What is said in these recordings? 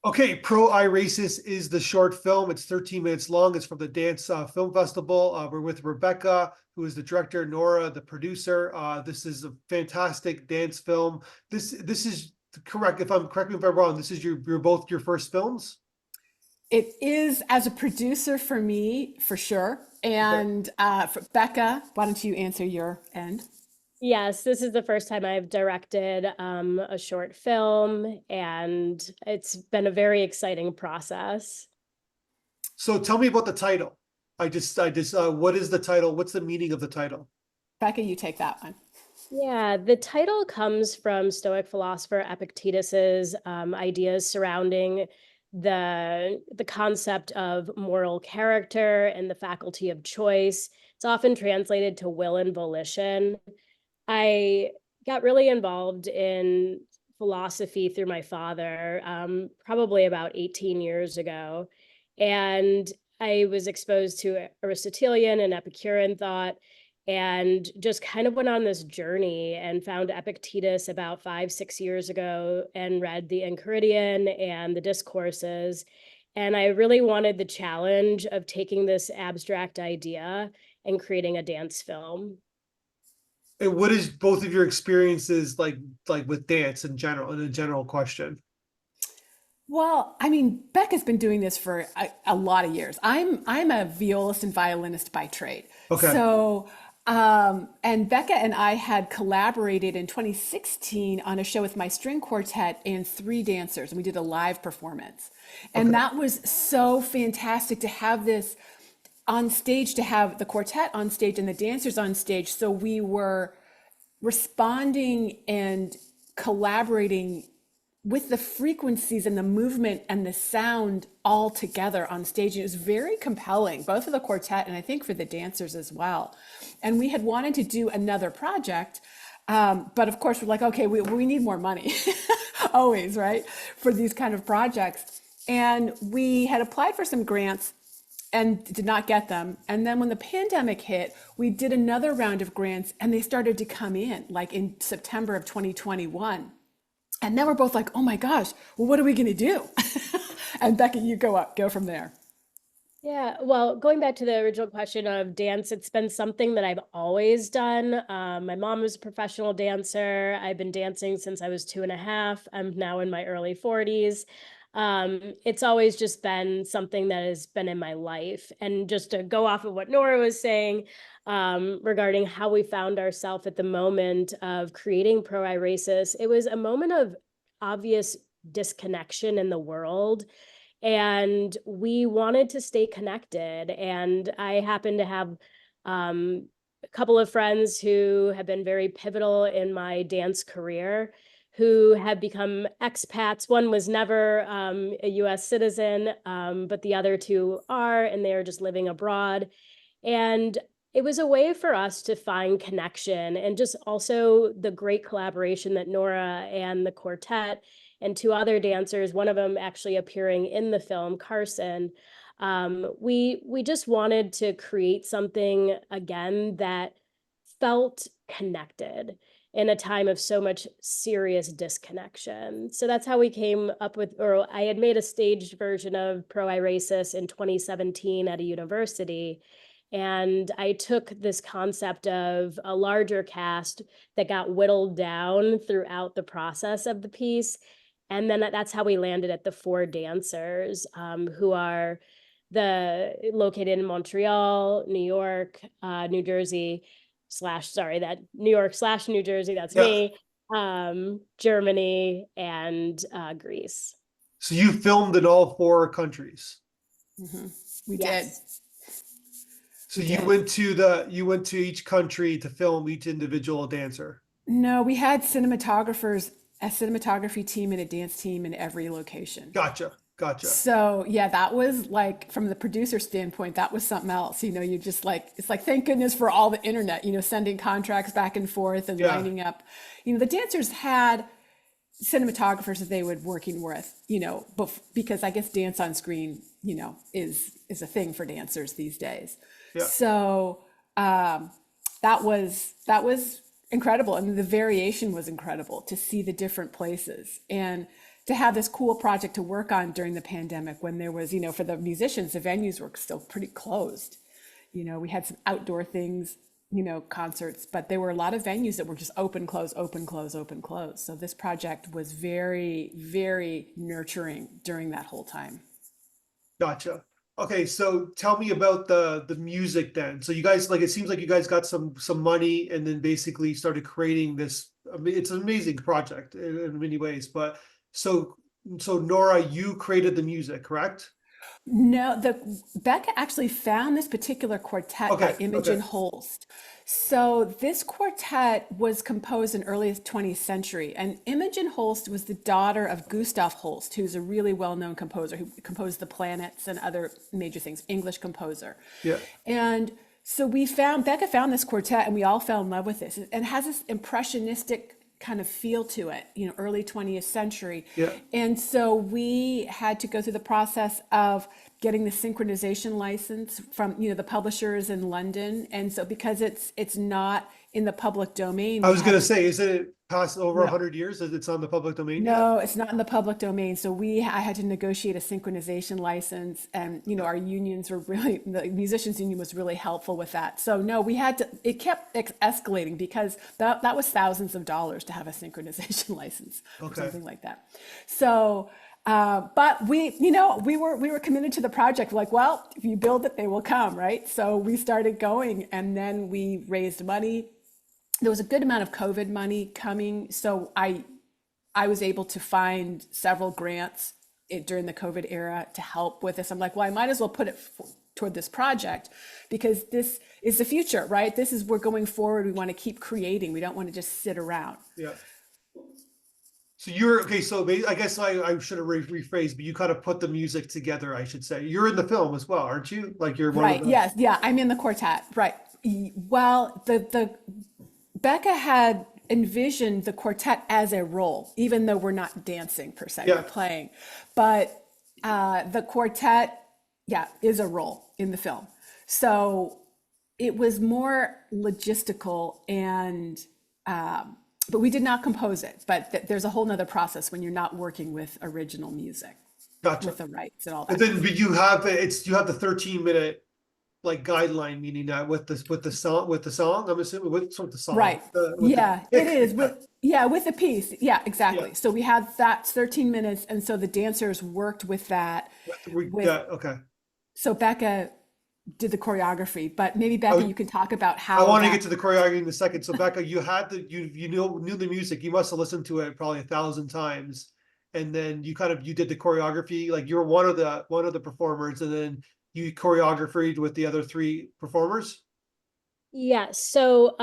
Okay, Prohairesis is the short film. It's 13 minutes long. It's from the Dance Film Festival. We're with Rebecca, who is the director, Nora, the producer. This is a fantastic dance film. This is correct. Correct me if I'm wrong. This is your both your first films. It is as a producer for me, for sure. Okay. And for Becca, why don't you answer your end? Yes, this is the first time I've directed a short film, and it's been a very exciting process. So tell me about the title. What is the title? What's the meaning of the title? Becca, you take that one. Yeah, the title comes from Stoic philosopher Epictetus's ideas surrounding the concept of moral character and the faculty of choice. It's often translated to will and volition. I got really involved in philosophy through my father, probably about 18 years ago. And I was exposed to Aristotelian and Epicurean thought and just kind of went on this journey and found Epictetus about 5, 6 years ago and read the Enchiridion and the discourses. And I really wanted the challenge of taking this abstract idea and creating a dance film. And what is both of your experiences like with dance in general, in a general question? Well, I mean, Becca's been doing this for a lot of years. I'm a violist and violinist by trade. Okay. And Becca and I had collaborated in 2016 on a show with my string quartet and three dancers, and we did a live performance. And Okay. that was so fantastic to have this on stage, to have the quartet on stage and the dancers on stage. So we were responding and collaborating with the frequencies and the movement and the sound all together on stage. It was very compelling, both for the quartet and I think for the dancers as well. And we had wanted to do another project, but of course we're like, okay, we need more money, always, right, for these kind of projects. And we had applied for some grants and did not get them. And then when the pandemic hit, we did another round of grants and they started to come in like in September of 2021. And now we're both like, oh my gosh, well, what are we going to do? And Becky, you go from there. Yeah, well, going back to the original question of dance, it's been something that I've always done. My mom was a professional dancer. I've been dancing since I was 2.5. I'm now in my early 40s. It's always just been something that has been in my life. And just to go off of what Nora was saying, regarding how we found ourselves at the moment of creating Prohairesis, it was a moment of obvious disconnection in the world. And we wanted to stay connected. And I happen to have a couple of friends who have been very pivotal in my dance career, who have become expats. One was never a US citizen, but the other two are, and they are just living abroad. And it was a way for us to find connection and just also the great collaboration that Nora and the quartet and two other dancers, one of them actually appearing in the film, Carson. We just wanted to create something again that felt connected in a time of so much serious disconnection. So that's how we came up with, or I had made a staged version of Prohairesis in 2017 at a university. And I took this concept of a larger cast that got whittled down throughout the process of the piece. And then that's how we landed at the four dancers, who are located in Montreal, New York, New Jersey, that New York slash New Jersey, that's Yeah. me, Germany, and Greece. So you filmed in all four countries. Mm-hmm. We Yes. did. So We you did. went to each country to film each individual dancer. No, we had cinematographers, a cinematography team and a dance team in every location. Gotcha. Gotcha. So yeah, that was like from the producer standpoint, that was something else. You just like, it's like, thank goodness for all the internet, sending contracts back and forth and Yeah. lining up. The dancers had cinematographers that they were working with, because I guess dance on screen, is a thing for dancers these days. Yeah. So that was incredible. I mean, the variation was incredible to see the different places. And to have this cool project to work on during the pandemic when there was, for the musicians, the venues were still pretty closed. We had some outdoor things, concerts, but there were a lot of venues that were just open, close, open, close, open, close. So this project was very, very nurturing during that whole time. Gotcha. Okay, so tell me about the music then. So you guys, like, it seems like you guys got some money and then basically started creating this. I mean, it's an amazing project in many ways. But so Nora, you created the music, correct? No, Becca actually found this particular quartet by Okay, Imogen Holst. So this quartet was composed in early 20th century, and Imogen Holst was the daughter of Gustav Holst, who's a really well-known composer who composed The Planets and other major things, English composer. Yeah. And so Becca found this quartet, and we all fell in love with this. And it has this impressionistic kind of feel to it, early 20th century. Yeah. And so we had to go through the process of getting the synchronization license from, the publishers in London. And so because it's not in the public domain. I was going to say, isn't it past over 100 years that it's on the public domain? No, it's not in the public domain. So I had to negotiate a synchronization license, and our unions were the musicians union was really helpful with that. So no, it kept escalating because that was thousands of dollars to have a synchronization license or something like that. So but we were committed to the project. Like, well, if you build it, they will come, right? So we started going, and then we raised money. There was a good amount of COVID money coming, so I was able to find several grants during the COVID era to help with this. I'm like, well, I might as well put it toward this project because this is the future, right? We're going forward. We want to keep creating. We don't want to just sit around. Yeah. So you're okay. So I guess I should have rephrased, but you kind of put the music together, I should say. You're in the film as well, aren't you? Like you're one right. of the... Yes. Yeah. I'm in the quartet. Right. Well, the Becca had envisioned the quartet as a role, even though we're not dancing per se, we're playing. But the quartet, is a role in the film. So it was more logistical and, but we did not compose it. But there's a whole nother process when you're not working with original music. Gotcha. With the rights and all that. But you have the 13-minute like guideline, meaning that with the song, I'm assuming with the song. Right. It is with the piece. Yeah, exactly. Yeah. So we had that 13 minutes. And so the dancers worked with that. Okay. So Becca did the choreography, but maybe Becca, you can talk about how. I want to get to the choreography in a second. So Becca, you had you knew the music. You must have listened to it probably 1,000 times. And then you did the choreography. Like you were one of the performers, and then you choreographed with the other 3 performers? Yeah. So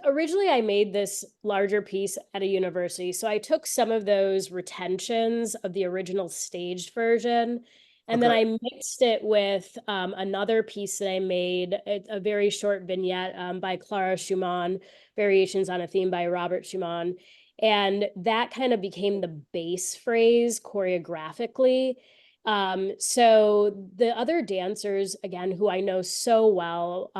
originally I made this larger piece at a university. So I took some of those retentions of the original staged version, and then I mixed it with another piece that I made, a very short vignette by Clara Schumann, Variations on a Theme by Robert Schumann. And that kind of became the base phrase choreographically. So the other dancers, again, who I know so well,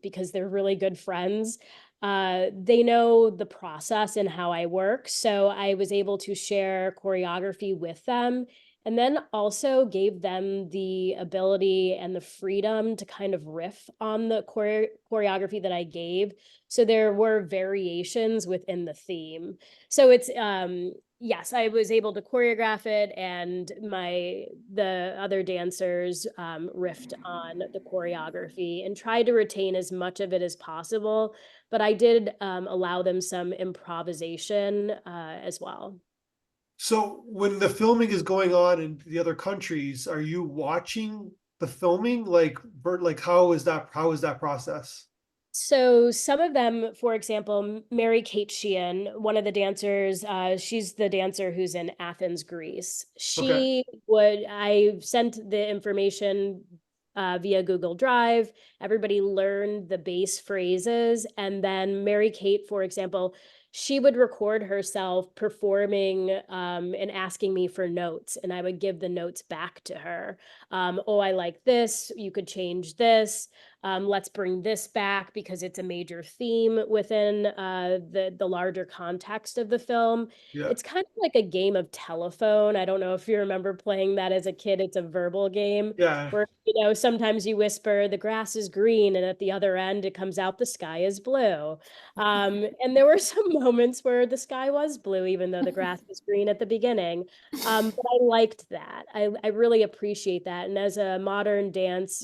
because they're really good friends, they know the process and how I work. So I was able to share choreography with them, and then also gave them the ability and the freedom to kind of riff on the choreography that I gave. So there were variations within the theme. So it's, yes, I was able to choreograph it, and the other dancers riffed on the choreography and tried to retain as much of it as possible. But I did allow them some improvisation as well. So when the filming is going on in the other countries, are you watching the filming? Like how is that process? So some of them, for example, Mary-Kate Sheehan, one of the dancers, she's the dancer who's in Athens, Greece. I sent the information via Google Drive. Everybody learned the base phrases. And then Mary-Kate, for example, she would record herself performing and asking me for notes, and I would give the notes back to her. Oh, I like this. You could change this. Let's bring this back because it's a major theme within the larger context of the film. Yeah. It's kind of like a game of telephone. I don't know if you remember playing that as a kid. It's a verbal game Yeah. where, sometimes you whisper, the grass is green, and at the other end, it comes out, the sky is blue. And there were some moments where the sky was blue, even though the grass was green at the beginning. But I liked that. I really appreciate that. And as a modern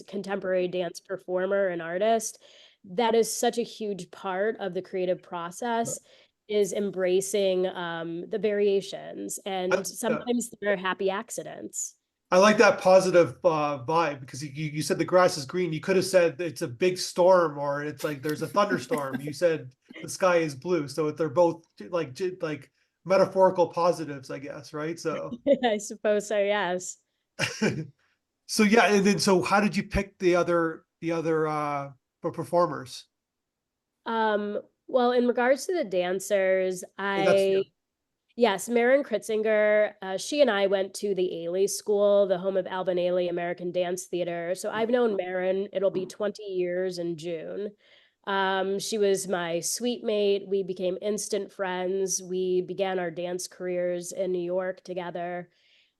contemporary dance performer and artist, that is such a huge part of the creative process, is embracing the variations. And Yeah. sometimes they're happy accidents. I like that positive vibe because you said the grass is green. You could have said it's a big storm or it's like there's a thunderstorm. You said the sky is blue, so they're both like metaphorical positives, I guess, right? So I suppose so, yes. so yeah, and then so how did you pick the other performers? Well, in regards to the dancers, That's yeah. yes, Maren Kritzinger, she and I went to the Ailey School, the home of Alvin Ailey American Dance Theater. So I've known Maren, it'll be 20 years in June. She was my suite mate. We became instant friends. We began our dance careers in New York together,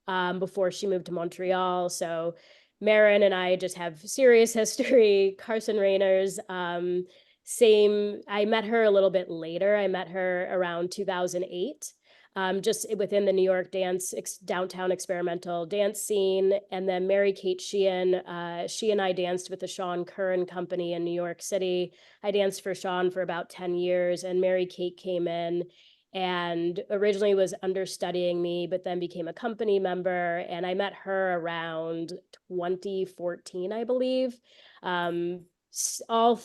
before she moved to Montreal. So Marin and I just have serious history. Carson Rayners, same. I met her a little bit later. I met her around 2008. Just within the New York downtown experimental dance scene. And then Mary Kate Sheehan, she and I danced with the Sean Curran Company in New York City. I danced for Sean for about 10 years, and Mary Kate came in and originally was understudying me, but then became a company member. And I met her around 2014, I believe. All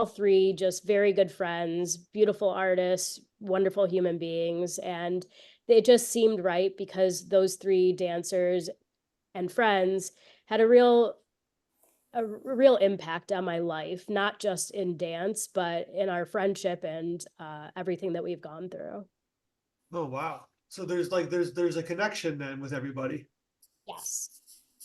three just very good friends, beautiful artists, wonderful human beings, and it just seemed right because those three dancers and friends had a real impact on my life, not just in dance, but in our friendship and everything that we've gone through. Oh wow. So there's a connection then with everybody. Yes.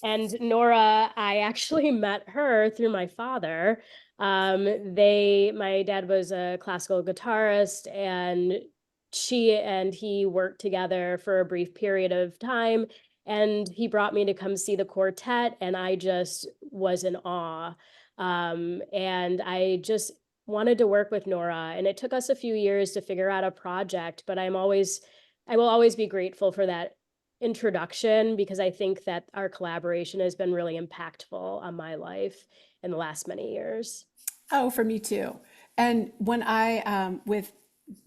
And Nora, I actually met her through my father. My dad was a classical guitarist, and she and he worked together for a brief period of time. And he brought me to come see the quartet, and I just was in awe. And I just wanted to work with Nora, and it took us a few years to figure out a project, but I will always be grateful for that introduction because I think that our collaboration has been really impactful on my life in the last many years. Oh, for me too. And when I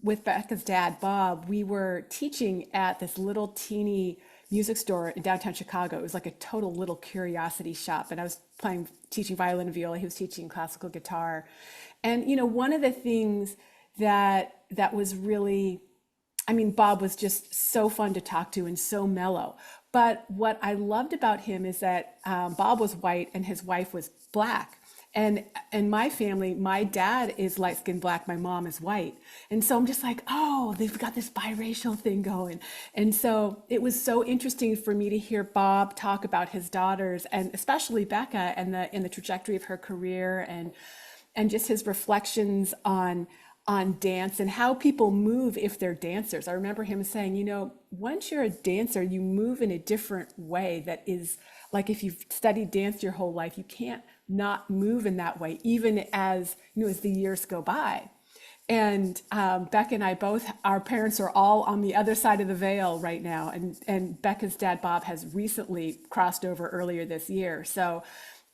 with Becca's dad, Bob, we were teaching at this little teeny music store in downtown Chicago. It was like a total little curiosity shop. And I was teaching violin and viola. He was teaching classical guitar. And one of the things that was really, I mean, Bob was just so fun to talk to and so mellow. But what I loved about him is that Bob was white and his wife was black. And in my family, my dad is light skinned black, my mom is white. And so I'm just like, oh, they've got this biracial thing going. And so it was so interesting for me to hear Bob talk about his daughters and especially Becca and the trajectory of her career and just his reflections on dance and how people move if they're dancers. I remember him saying, once you're a dancer, you move in a different way that is like if you've studied dance your whole life, you can't not move in that way, even as as the years go by. And Becca and I both, our parents are all on the other side of the veil right now. And Becca's dad, Bob, has recently crossed over earlier this year. So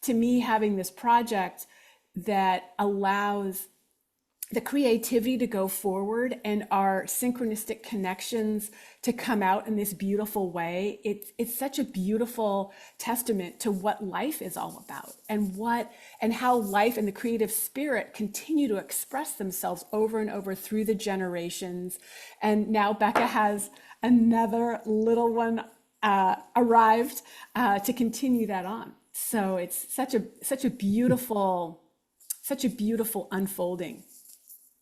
to me, having this project that allows the creativity to go forward and our synchronistic connections to come out in this beautiful way. It's such a beautiful testament to what life is all about and how life and the creative spirit continue to express themselves over and over through the generations. And now Becca has another little one arrived to continue that on. So it's such a beautiful unfolding.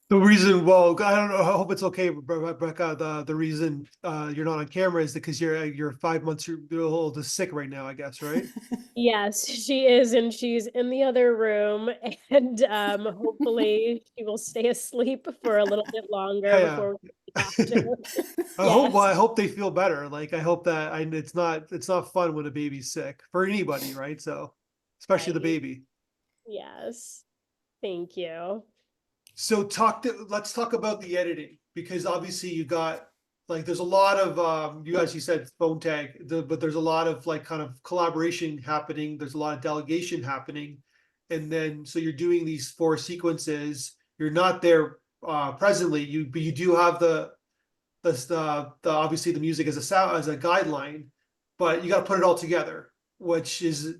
The reason, well, I don't know. I hope it's okay, Rebecca. The reason you're not on camera is because you're 5 months old is sick right now, I guess, right? Yes, she is, and she's in the other room, and hopefully she will stay asleep for a little bit longer Yeah, before we see the yeah. doctor. I hope. Well, Yes, I hope they feel better. Like I hope that it's not fun when a baby's sick for anybody, right? So, especially the right. baby. Yes. Thank you. So let's talk about the editing because obviously you got like there's a lot of you as you said phone tag, but there's a lot of like kind of collaboration happening. There's a lot of delegation happening, and then so you're doing these 4 sequences. You're not there presently. But you do have the obviously the music as a sound as a guideline, but you got to put it all together, which is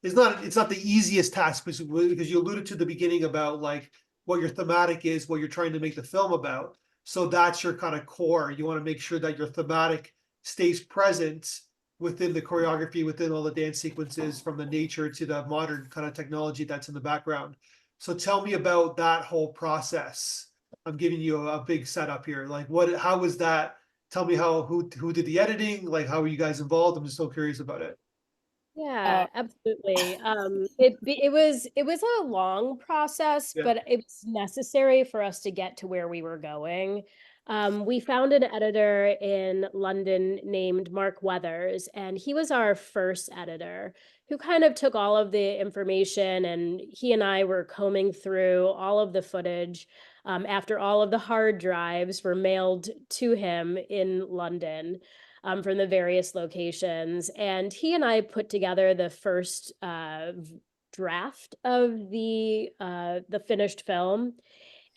not it's not the easiest task because you alluded to the beginning about like what your thematic is, what you're trying to make the film about. So that's your kind of core. You want to make sure that your thematic stays present within the choreography, within all the dance sequences, from the nature to the modern kind of technology that's in the background. So tell me about that whole process. I'm giving you a big setup here. Like how was that? Tell me who did the editing? Like how were you guys involved? I'm just so curious about it. Yeah, Uh, absolutely. It was a long process, Yeah. but it was necessary for us to get to where we were going. We found an editor in London named Mark Weathers, and he was our first editor who kind of took all of the information, and he and I were combing through all of the footage after all of the hard drives were mailed to him in London from the various locations. And he and I put together the first draft of the finished film.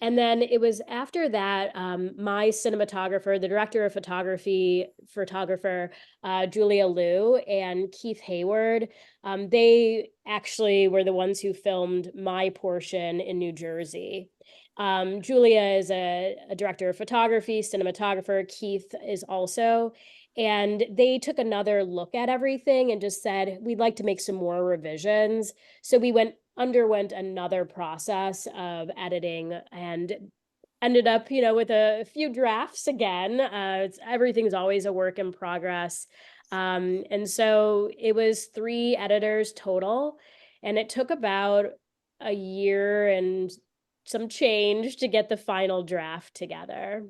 And then it was after that, my cinematographer, the director of photographer, Julia Liu and Keith Hayward, they actually were the ones who filmed my portion in New Jersey. Julia is a director of photography, cinematographer. Keith is also. And they took another look at everything and just said, we'd like to make some more revisions. So we underwent another process of editing and ended up, with a few drafts again. Everything's always a work in progress. And so it was 3 editors total, and it took about a year and some change to get the final draft together.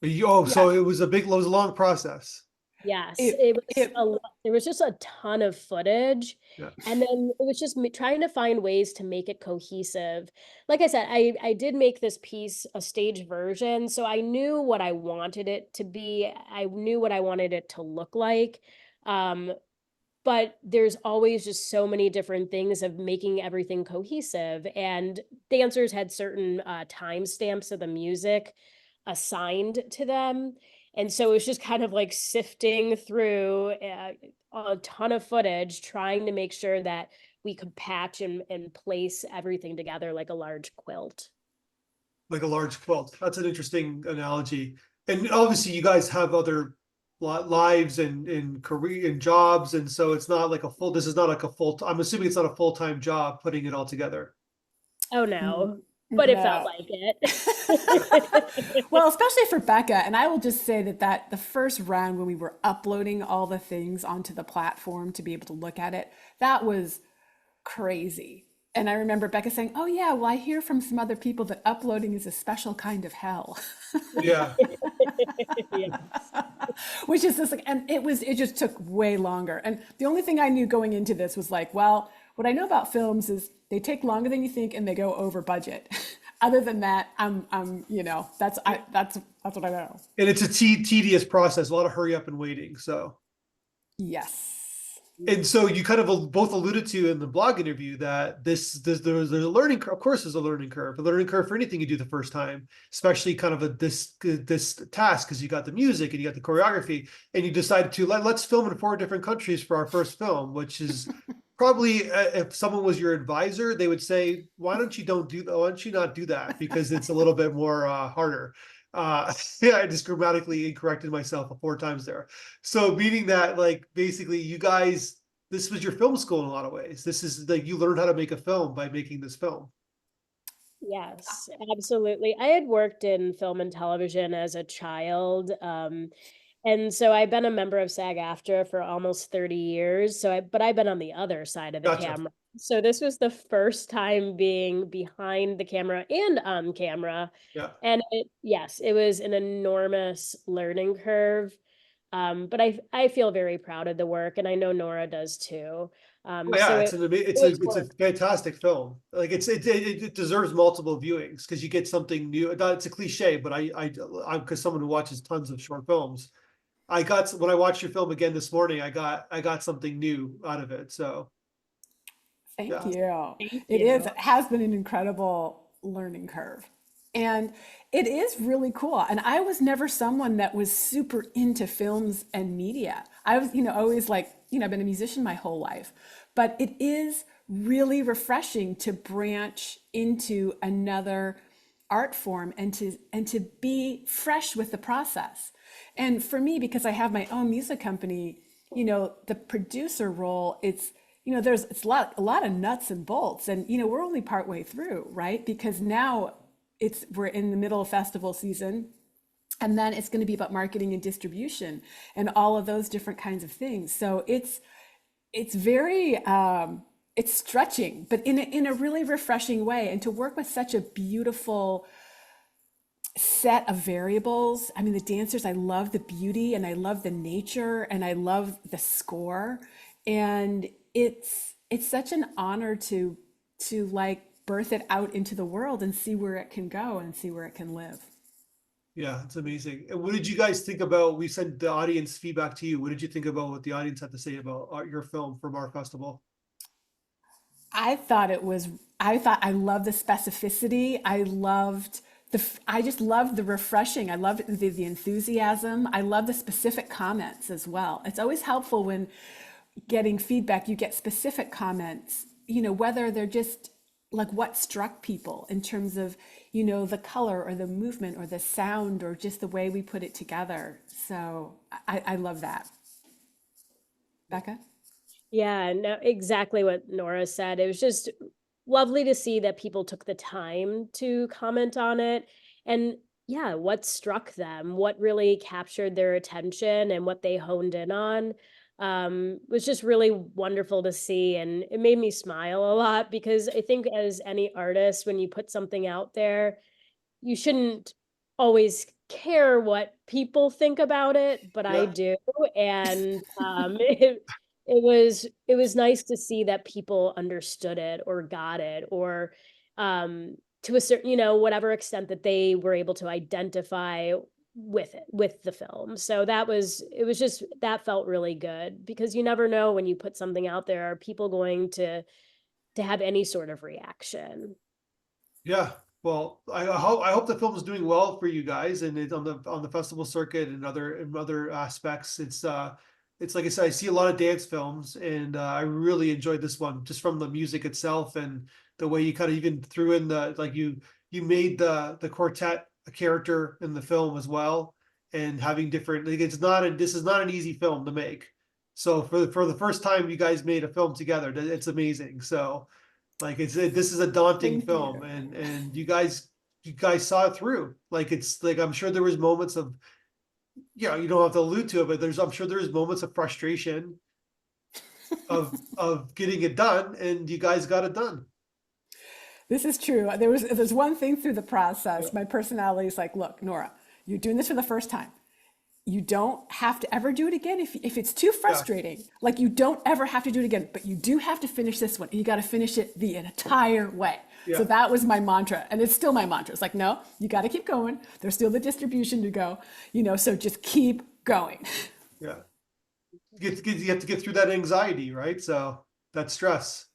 Oh, yeah, so it was a long process. Yes, it it was it a lot. There was just a ton of footage, Yeah. and then it was just me trying to find ways to make it cohesive. Like I said, I did make this piece a stage version, so I knew what I wanted it to be. I knew what I wanted it to look like. Um, but there's always just so many different things of making everything cohesive, and dancers had certain timestamps of the music assigned to them, and so it's just kind of like sifting through a ton of footage trying to make sure that we could patch and place everything together like a large quilt. Like a large quilt. That's an interesting analogy. And obviously, you guys have other lives and career and jobs, and so it's not like a full. This is not like a full. I'm assuming it's not a full-time job putting it all together. Oh n- no, but it felt no. like it. Well, especially for Becca, and I will just say that the first round when we were uploading all the things onto the platform to be able to look at it, that was crazy. And I remember Becca saying, "Oh yeah, well I hear from some other people that uploading is a special kind of hell." Yeah. Yes. Which is just like, and it just took way longer. And the only thing I knew going into this was like, well, what I know about films is they take longer than you think and they go over budget. Other than that, that's what I know. And it's a tedious process, a lot of hurry up and waiting. So, Yes. and so you kind of both alluded to in the blog interview that there's a learning curve. Of course, there's a learning curve for anything you do the first time, especially kind of this task because you got the music and you got the choreography, and you decided to let's film in 4 different countries for our first film, which is probably if someone was your advisor, they would say, why don't you not do that because it's a little bit more harder. Yeah, I just grammatically incorrected myself 4 times there. So meaning that like basically you guys, this was your film school in a lot of ways. This is like you learned how to make a film by making this film. Yes, absolutely. I had worked in film and television as a child. And so I've been a member of SAG-AFTRA for almost 30 years. But I've been on the other side of the Gotcha. camera. So this was the first time being behind the camera and on camera. Yeah. And yes, it was an enormous learning curve. But I feel very proud of the work, and I know Nora does too. Oh, yeah, So it's it was it's a worth. fantastic film. Like it deserves multiple viewings because you get something new. It's a cliche, but I'm because someone who watches tons of short films. When I watched your film again this morning, I got something new out of it. So Thank yeah, you. Thank It is, you. it has been an incredible learning curve. And it is really cool. And I was never someone that was super into films and media. I was, always like, I've been a musician my whole life. But it is really refreshing to branch into another art form and to be fresh with the process. And for me, because I have my own music company, the producer role, it's a lot of nuts and bolts, and we're only partway through, right? Because now we're in the middle of festival season, and then it's going to be about marketing and distribution and all of those different kinds of things. So it's very it's stretching, but in a really refreshing way, and to work with such a beautiful set of variables. I mean, the dancers, I love the beauty and I love the nature and I love the score. And it's such an honor to like birth it out into the world and see where it can go and see where it can live. yeah, it's amazing. And what did you guys think about? We sent the audience feedback to you. What did you think about what the audience had to say about your film from our festival? I thought it was, I loved the specificity. I just loved the refreshing. I loved the enthusiasm. I love the specific comments as well. It's always helpful when getting feedback, you get specific comments, whether they're just like what struck people in terms of, the color or the movement or the sound or just the way we put it together. So I love that. Becca? Yeah, no, exactly what Nora said. It was just lovely to see that people took the time to comment on it. And yeah, what struck them, what really captured their attention and what they honed in on, was just really wonderful to see. And it made me smile a lot because I think as any artist, when you put something out there, you shouldn't always care what people think about it, but I Yeah, do. And it was nice to see that people understood it or got it, or to a certain, whatever extent that they were able to identify with it, with the film. So it was just, that felt really good because you never know when you put something out there, are people going to have any sort of reaction? yeah. Well, I hope the film is doing well for you guys and it's on the festival circuit and other aspects. It's like I said, I see a lot of dance films and I really enjoyed this one just from the music itself and the way you kind of even threw in the like you made the quartet a character in the film as well and having different like this is not an easy film to make. So for the first time you guys made a film together, it's amazing. So like this is a daunting Thank film, you. and you guys saw it through. Like it's like I'm sure there was moments of you don't have to allude to it, but I'm sure there's moments of frustration of getting it done, and you guys got it done. This is true. There's one thing through the Yeah, process. My personality is like, look, Nora, you're doing this for the first time. You don't have to ever do it again if it's too yeah, frustrating. Like you don't ever have to do it again, but you do have to finish this one. And you got to finish it the entire way. So yeah, that was my mantra, and it's still my mantra. It's like, no, you got to keep going. There's still the distribution to go. So just keep going. yeah. You have to get through that anxiety, right? So that stress.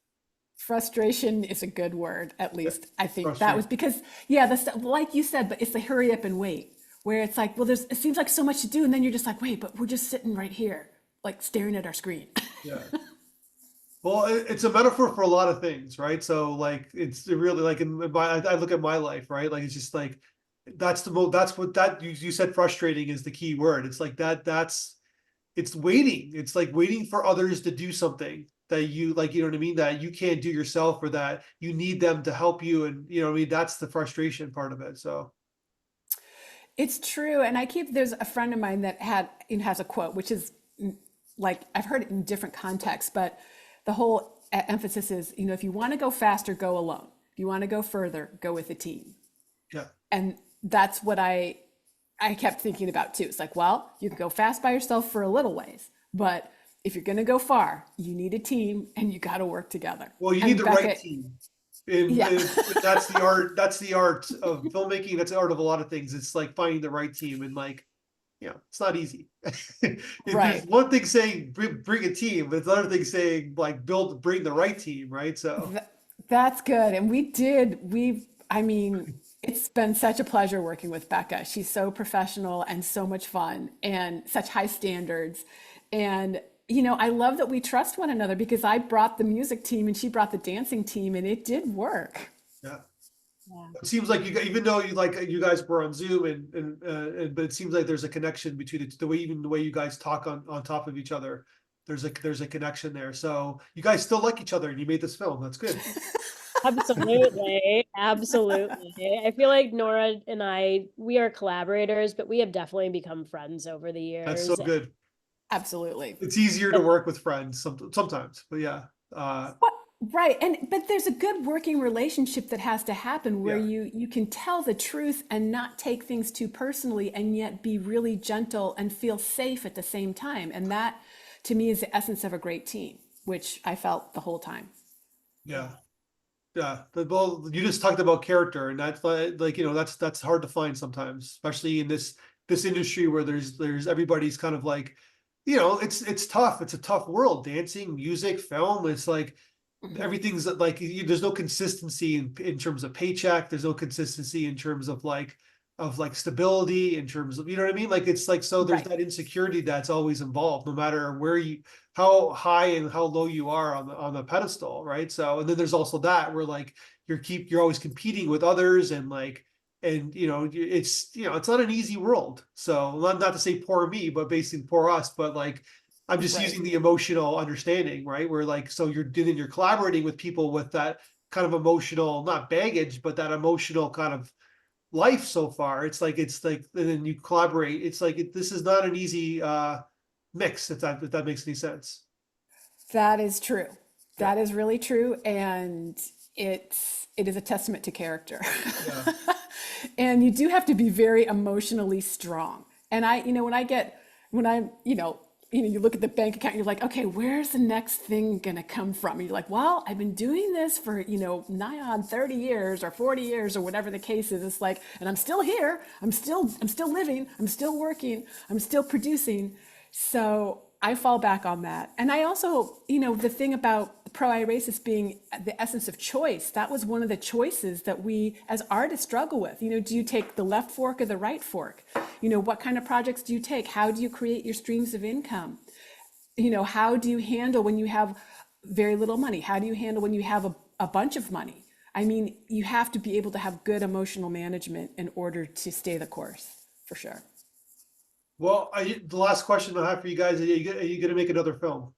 Frustration is a good word, at Yeah, least. I think that frustration. was because, yeah, the stuff, like you said, but it's the hurry up and wait, where it's like, well, it seems like so much to do, and then you're just like, wait, but we're just sitting right here, like staring at our screen. Yeah. Well, it's a metaphor for a lot of things, right? So like it's really like I look at my life, right? Like it's just like that's what that you said frustrating is the key word. It's like that's it's waiting. It's like waiting for others to do something that you like, you know what I mean, that you can't do yourself, or that you need them to help you, and you know what I mean, that's the frustration part of it. So It's true. And there's a friend of mine that has a quote, which is like, I've heard it in different contexts, but the whole emphasis is, if you want to go faster, go alone. If you want to go further, go with a team. yeah. And that's what I kept thinking about too. It's like, well, you can go fast by yourself for a little ways, but if you're going to go far, you need a team and you got to work together. Well, you need And the Becca, right team. And, yeah, that's the art. That's the art of filmmaking. That's the art of a lot of things. It's like finding the right team, and like, it's not easy. There's right. one thing saying bring a team, but it's another thing saying like bring the right team, right? So That's good. And I mean, it's been such a pleasure working with Becca. She's so professional and so much fun and such high standards. And, I love that we trust one another, because I brought the music team and she brought the dancing team, and it did work. yeah. Yeah. It seems like even though you guys were on Zoom, but it seems like there's a connection between the way, even the way you guys talk on top of each other. There's a connection there. So you guys still like each other, and you made this film. That's good. Absolutely. Absolutely. I feel like Nora and we are collaborators, but we have definitely become friends over the That's so years. good. Absolutely. It's easier to work with friends sometimes, but yeah. What? Right. But there's a good working relationship that has to happen, where Yeah. you can tell the truth and not take things too personally, and yet be really gentle and feel safe at the same time. And that, to me, is the essence of a great team, which I felt the whole time. Yeah. Yeah. Well, you just talked about character, and that's like, that's hard to find sometimes, especially in this industry where there's everybody's kind of like, it's tough. It's a tough world. Dancing, music, film. It's like Mhm. everything's like there's no consistency in terms of paycheck. There's no consistency in terms of like stability, in terms of, you know what I mean? Like, it's like, so there's Right. that insecurity that's always involved, no matter how high and how low you are on the pedestal, right? So, and then there's also that where like you're always competing with others, and like, and it's not an easy world. So, not to say poor me, but basically poor us, but like, I'm just Right. using the emotional understanding, right? Where like, so you're collaborating with people with that kind of emotional, not baggage, but that emotional kind of life so far. It's like, and then you collaborate. It's like, this is not an easy mix, if that makes any sense. That is true. Yeah. That is really true. And it is a testament to character. Yeah. And you do have to be very emotionally strong. And when I'm, you look at the bank account, and you're like, okay, where's the next thing gonna come from? And you're like, well, I've been doing this for, nigh on 30 years or 40 years or whatever the case is. It's like, and I'm still here. I'm still living. I'm still working. I'm still producing. So I fall back on that. And I also, the thing about Prohairesis being the essence of choice, that was one of the choices that we as artists struggle with. Do you take the left fork or the right fork? What kind of projects do you take? How do you create your streams of income? How do you handle when you have very little money? How do you handle when you have a bunch of money? I mean, you have to be able to have good emotional management in order to stay the course, for sure. Well, the last question I have for you guys: are you gonna make another film?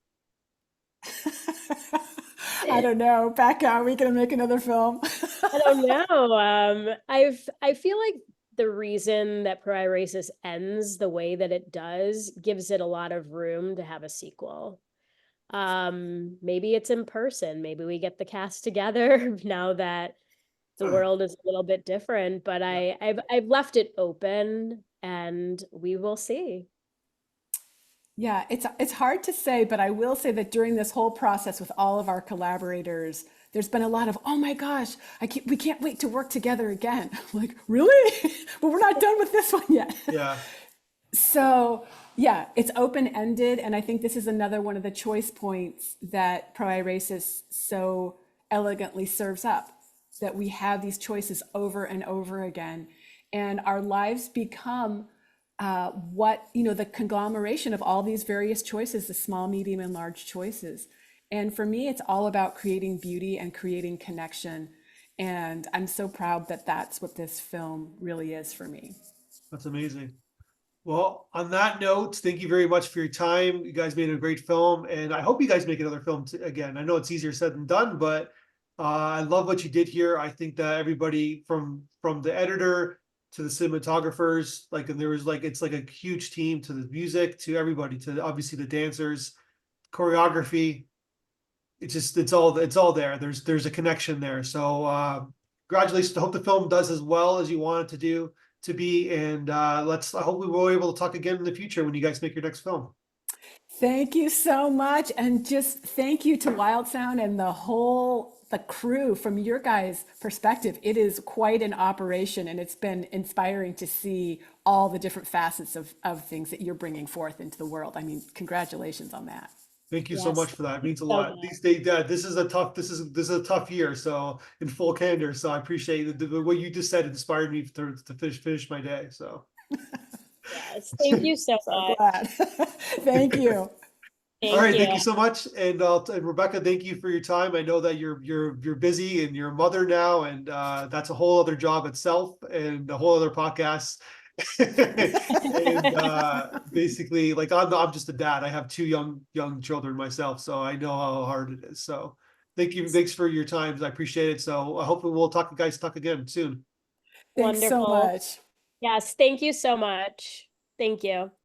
I don't know. Becca, are we going to make another film? I don't know. I feel like the reason that Prohairesis ends the way that it does gives it a lot of room to have a sequel. Maybe it's in person. Maybe we get the cast together now that the world is a little bit different. But Yeah. I've left it open, and we will see. Yeah, it's hard to say, but I will say that during this whole process with all of our collaborators, there's been a lot of, oh my gosh, we can't wait to work together again. I'm like, really? But we're not done with this one yet. Yeah. So yeah, it's open-ended, and I think this is another one of the choice points that Prohairesis so elegantly serves up, that we have these choices over and over again, and our lives become the conglomeration of all these various choices, the small, medium, and large choices. And for me, it's all about creating beauty and creating connection. And I'm so proud that that's what this film really is for me. That's amazing. Well, on that note, thank you very much for your time. You guys made a great film, and I hope you guys make another film again. I know it's easier said than done, but I love what you did here. I think that everybody from the editor to the cinematographers, like, and there was like, it's like a huge team, to the music, to everybody, to obviously the dancers, choreography. It's all there. There's a connection there. So congratulations. I hope the film does as well as you want it to do to be. And I hope we will be able to talk again in the future when you guys make your next film. Thank you so much. And just thank you to Wild Sound and the crew. From your guys' perspective, it is quite an operation, and it's been inspiring to see all the different facets of things that you're bringing forth into the world. I mean, congratulations on that. Thank you so Yes, much for that. It means a so lot. good. These days, this is a tough year. So in full candor, so I appreciate what you just said inspired me to finish my day. So Yes, thank you so So much. glad. Thank you. all Thank right, you. thank you so much, and Rebecca, thank you for your time. I know that you're busy and you're a mother now, and that's a whole other job itself and a whole other podcast. And basically, like I'm just a dad. I have two young children myself, so I know how hard it is. So thanks for your time. I appreciate it. So hopefully we'll talk again soon. Thanks so Wonderful. much. Yes, thank you so much. Thank you.